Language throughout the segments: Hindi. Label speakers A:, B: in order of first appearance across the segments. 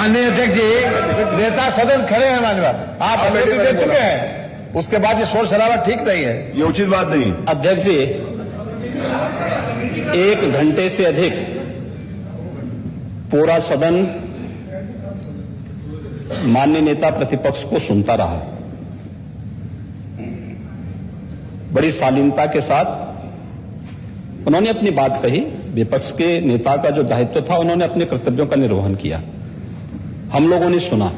A: माननीय अध्यक्ष जी, नेता सदन खड़े हैं माननीय, आप अनुमति दे चुके हैं, उसके बाद ये शोर शराबा ठीक नहीं है,
B: ये उचित बात नहीं।
C: अध्यक्ष जी, 1 घंटे से अधिक पूरा सदन माननीय नेता प्रतिपक्ष को सुनता रहा। बड़ी शालीनता के साथ उन्होंने अपनी बात कही। विपक्ष के नेता का जो दायित्व था, उन्होंने अपने कर्तव्यों का निर्वहन किया। हम लोगों ने सुना।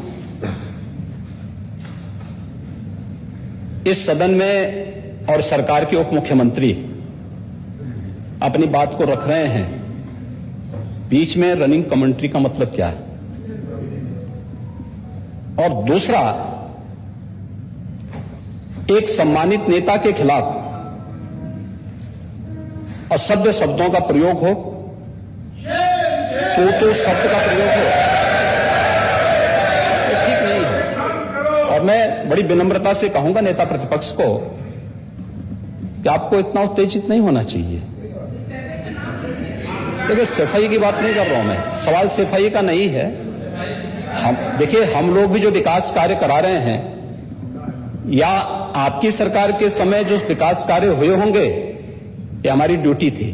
C: इस सदन में और सरकार के उप मुख्यमंत्री अपनी बात को रख रहे हैं, बीच में रनिंग कमेंट्री का मतलब क्या है? और दूसरा, एक सम्मानित नेता के खिलाफ असभ्य शब्दों का प्रयोग हो, तो शब्द का प्रयोग हो, तो ठीक नहीं है। और मैं बड़ी विनम्रता से कहूंगा नेता प्रतिपक्ष को कि आपको इतना उत्तेजित नहीं होना चाहिए। देखिए, सफाई की बात नहीं कर रहा हूं मैं, सवाल सफाई का नहीं है। देखिए, हम लोग भी जो विकास कार्य करा रहे हैं, या आपकी सरकार के समय जो विकास कार्य हुए होंगे, ये हमारी ड्यूटी थी।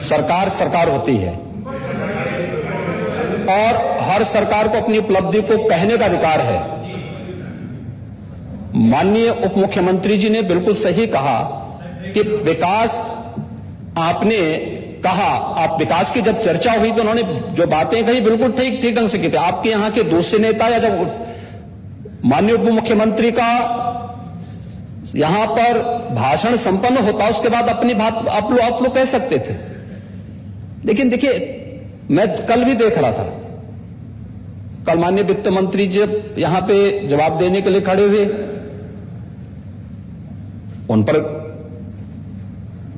C: सरकार सरकार होती है और हर सरकार को अपनी उपलब्धि को कहने का अधिकार है। माननीय उप मुख्यमंत्री जी ने बिल्कुल सही कहा कि विकास, आपने कहा, आप विकास की जब चर्चा हुई तो उन्होंने जो बातें कही बिल्कुल ठीक ढंग से की थी। आपके यहां के दूसरे नेता या जब माननीय उप मुख्यमंत्री का यहां पर भाषण संपन्न होता, उसके बाद अपनी बात आप लोग कह सकते थे। लेकिन देखिए, मैं कल भी देख रहा था, कल माननीय वित्त मंत्री जी यहां पे जवाब देने के लिए खड़े हुए, उन पर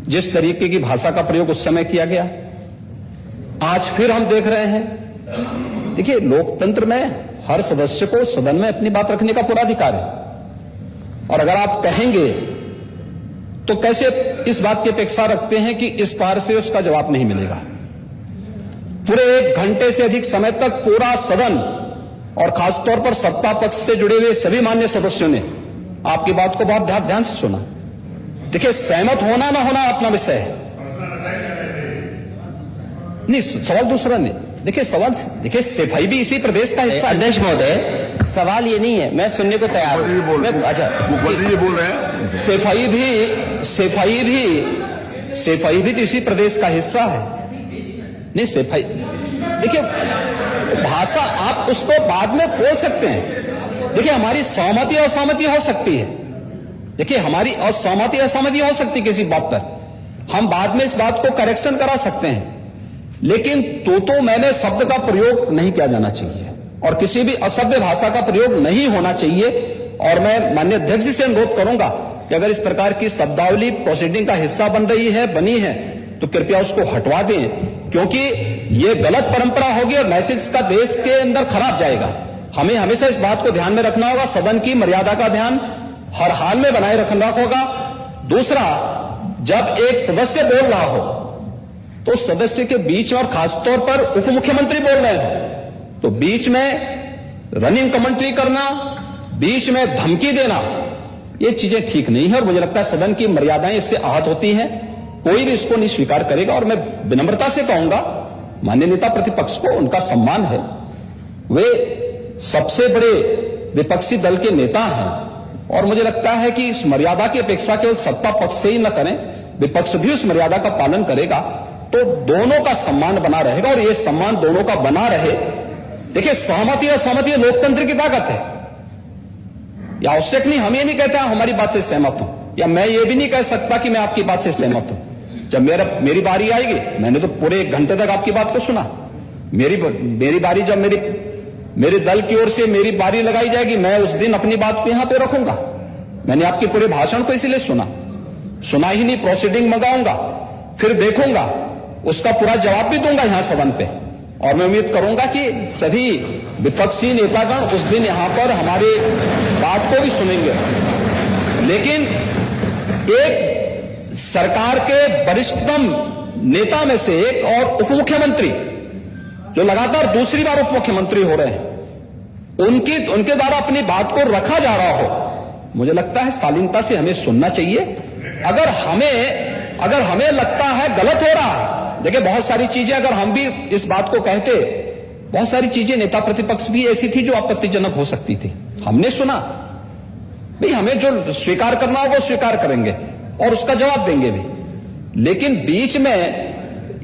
C: जिस तरीके की भाषा का प्रयोग उस समय किया गया, आज फिर हम देख रहे हैं। देखिए, लोकतंत्र में हर सदस्य को सदन में अपनी बात रखने का पूरा अधिकार है, और अगर आप कहेंगे तो कैसे इस बात की अपेक्षा रखते हैं कि इस पार से उसका जवाब नहीं मिलेगा? पूरे 1 घंटे से अधिक समय तक पूरा सदन और खासतौर पर सत्ता पक्ष से जुड़े हुए सभी मान्य सदस्यों ने आपकी बात को बहुत ध्यान से सुना। देखिए, सहमत होना ना होना अपना विषय है, नहीं सवाल दूसरा नहीं। देखिए, सफाई भी इसी प्रदेश का हिस्सा।
D: अध्यक्ष महोदय, सवाल ये नहीं है, मैं सुनने को तैयार हूं।
B: अच्छा, मुख्यमंत्री जी बोल रहे हैं,
C: सफाई भी तो इसी प्रदेश का हिस्सा है। नहीं, सफाई, देखिए, भाषा आप उसको बाद में बोल सकते हैं। देखिए, हमारी सहमति असहमति हो सकती है। देखिए, हमारी असहमति असहमति हो सकती है किसी बात पर, हम बाद में इस बात को करेक्शन करा सकते हैं। लेकिन तो मैंने शब्द का प्रयोग नहीं किया जाना चाहिए और किसी भी असभ्य भाषा का प्रयोग नहीं होना चाहिए। और मैं माननीय अध्यक्ष जी से अनुरोध करूंगा कि अगर इस प्रकार की शब्दावली प्रोसीडिंग का हिस्सा बनी है तो कृपया उसको हटवा दें, क्योंकि ये गलत परंपरा होगी और मैसेज का देश के अंदर खराब जाएगा। हमें हमेशा इस बात को ध्यान में रखना होगा, सदन की मर्यादा का ध्यान हर हाल में बनाए रखना होगा। दूसरा, जब एक सदस्य बोल रहा हो तो सदस्य के बीच में, और खासतौर पर उप मुख्यमंत्री बोल रहे हैं, तो बीच में रनिंग कमेंट्री करना, बीच में धमकी देना, ये चीजें ठीक नहीं है। और मुझे लगता है सदन की मर्यादाएं इससे आहत होती हैं, कोई भी इसको नहीं स्वीकार करेगा। और मैं विनम्रता से कहूंगा माननीय नेता प्रतिपक्ष को, उनका सम्मान है, वे सबसे बड़े विपक्षी दल के नेता हैं, और मुझे लगता है कि इस मर्यादा की अपेक्षा केवल सत्ता पक्ष से ही न करें, विपक्ष भी उस मर्यादा का पालन करेगा तो दोनों का सम्मान बना रहेगा। और ये सम्मान दोनों का बना रहे। देखिए, सहमति असहमति लोकतंत्र की ताकत है, या आवश्यक नहीं, हम ये नहीं कहते हमारी बात से सहमत हूं, या मैं ये भी नहीं कह सकता कि मैं आपकी बात से सहमत हूं। जब मेरी बारी आएगी, मैंने तो पूरे 1 घंटे तक आपकी बात को सुना, मेरी बारी जब मेरे दल की ओर से मेरी बारी लगाई जाएगी, मैं उस दिन अपनी बात को यहां पे रखूंगा। मैंने आपके पूरे भाषण को इसलिए सुना ही नहीं, प्रोसीडिंग मंगाऊंगा, फिर देखूंगा, उसका पूरा जवाब भी दूंगा यहां सदन पे। और मैं उम्मीद करूंगा कि सभी विपक्षी नेतागण उस दिन यहां पर हमारी बात को भी सुनेंगे। लेकिन एक सरकार के वरिष्ठतम नेता में से एक और उप मुख्यमंत्री जो लगातार दूसरी बार उप मुख्यमंत्री हो रहे हैं, उनके द्वारा अपनी बात को रखा जा रहा हो, मुझे लगता है शालीनता से हमें सुनना चाहिए। अगर हमें लगता है गलत हो रहा है, देखिए बहुत सारी चीजें अगर हम भी इस बात को कहते, बहुत सारी चीजें नेता प्रतिपक्ष भी ऐसी थी जो आपत्तिजनक हो सकती थी, हमने सुना। भाई हमें जो स्वीकार करना हो वो स्वीकार करेंगे और उसका जवाब देंगे भी, लेकिन बीच में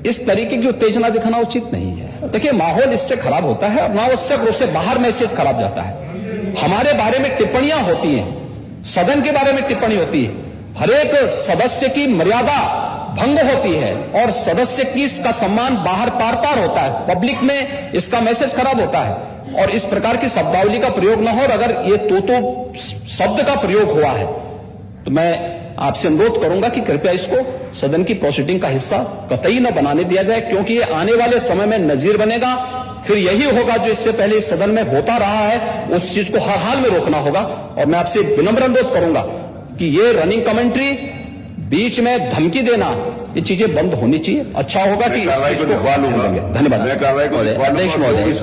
C: इस तरीके की उत्तेजना दिखाना उचित नहीं है। देखिए माहौल इससे खराब होता है, अनावश्यक रूप से बाहर मैसेज खराब जाता है। हमारे बारे में टिप्पणियां होती हैं, सदन के बारे में टिप्पणी होती है, हर एक सदस्य की मर्यादा भंग होती है और सदस्य की इसका सम्मान बाहर पार पार होता है, पब्लिक में इसका मैसेज खराब होता है और इस प्रकार की शब्दावली का प्रयोग न हो। और अगर ये तो शब्द का प्रयोग हुआ है तो मैं आपसे अनुरोध करूंगा कि कृपया इसको सदन की प्रोसीडिंग का हिस्सा कतई न बनाने दिया जाए, क्योंकि ये आने वाले समय में नजीर बनेगा। फिर यही होगा जो इससे पहले इस सदन में होता रहा है, उस चीज को हर हाल में रोकना होगा। और मैं आपसे विनम्र अनुरोध करूंगा कि ये रनिंग कमेंट्री, बीच में धमकी देना, ये चीजें बंद होनी चाहिए। अच्छा होगा कि
B: मैं कार्रवाई को लिखवा लूंगा।
C: धन्यवाद।
B: मैं कार्रवाई को लिखवा लूंगा।
D: अध्यक्ष महोदय।